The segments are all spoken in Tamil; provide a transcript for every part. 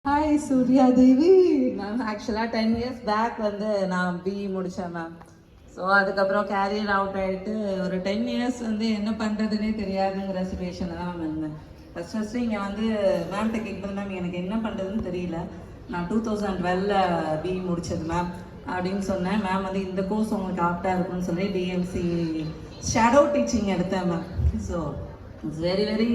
ஹாய் சூர்யா தேவி. நான் ஆக்சுவலாக 10 இயர்ஸ் பேக் வந்து நான் பிஇ முடித்தேன் மேம். ஸோ அதுக்கப்புறம் கேரியர் அவுட் ஆகிட்டு ஒரு 10 இயர்ஸ் வந்து என்ன பண்ணுறதுனே தெரியாதுங்கிற சுச்சுவேஷனில் தான் மேம் இருந்தேன். ஃபஸ்ட்டு இங்கே வந்து மேம்கிட்ட கேட்கும்போது மேம் எனக்கு என்ன பண்ணுறதுன்னு தெரியல, நான் 2012 பிஇ முடித்தது மேம் அப்படின்னு சொன்னேன். மேம் வந்து இந்த கோர்ஸ் உங்களுக்கு ஆப்டாக இருக்கும்னு சொல்லி டிஎம்சி ஷேடோ டீச்சிங் எடுத்தேன் ma'am. So it's very very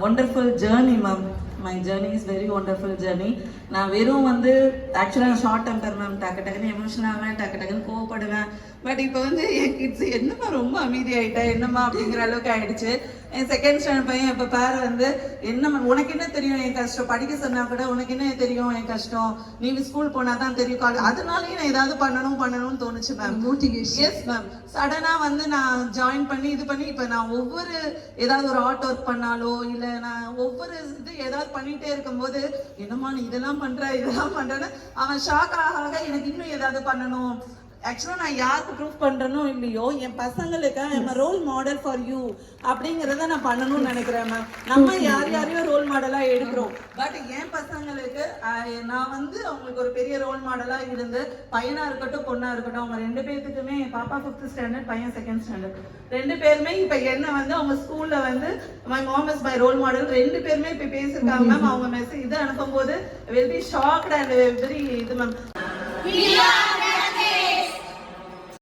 wonderful journey ma'am. My journey is very wonderful journey. நான் வெறும் வந்து ஆக்சுவலாக நான் ஷார்ட் டெம்பர் மேம், டக்கு டக்குன்னு எமோஷன் ஆவேன், டக்கு டக்குன்னு கோவப்படுவேன். பட் இப்போ வந்து என் கிட்ஸ் என்னம்மா ரொம்ப அமைதியாயிட்டேன் என்னம்மா அப்படிங்கிற அளவுக்கு ஆயிடுச்சு. என் செகண்ட் ஸ்டாண்டர்ட் பையன் இப்போ பேர் வந்து என்னம்மா உனக்கு என்ன தெரியும் என் கஷ்டம், படிக்க சொன்னா கூட உனக்கு என்ன தெரியும் என் கஷ்டம், நீ ஸ்கூல் போனா தான் தெரியும் காலேஜ், அதனாலேயே நான் ஏதாவது பண்ணணும்னு தோணுச்சு மேம். மோட்டிவேஷன். Yes ma'am. சடனாக வந்து நான் ஜாயின் பண்ணி இது பண்ணி இப்போ நான் ஒவ்வொரு ஏதாவது ஒரு ஆர்ட் ஒர்க் பண்ணாலோ இல்லை நான் ஒவ்வொரு இது ஏதாவது பண்ணிகிட்டே இருக்கும்போது என்னம்மா நீ இதெல்லாம் பண்ணுறேன்னு அவன் ஷாக் ஆக எனக்கு இன்னும் ஏதாவது பண்ணணும். ஆக்சுவலாக நான் யாருக்கு ப்ரூவ் பண்ணுறனோ இல்லையோ என் பசங்களுக்கு I'm role model for you அப்படிங்கிறத நான் பண்ணணும்னு நினைக்கிறேன் மேம். நம்ம யாரையும் ரோல் மாடலாக எடுக்கிறோம், பட் என் பசங்களுக்கு நான் வந்து அவங்களுக்கு ஒரு பெரிய ரோல் மாடலாக இருந்து பையனாக இருக்கட்டும் பொண்ணாக இருக்கட்டும் அவங்க 2 பேர்த்துக்குமே, பாப்பா 5th ஸ்டாண்டர்ட் பையன் 2nd ஸ்டாண்டர்ட், 2 பேருமே இப்போ என்ன வந்து அவங்க ஸ்கூலில் வந்து my mom is my role model 2 பேருமே இப்போ பேசியிருக்காங்க மேம். அவங்க மெசேஜ் இது அனுப்பும்போது will be shocked and very இது மேம்.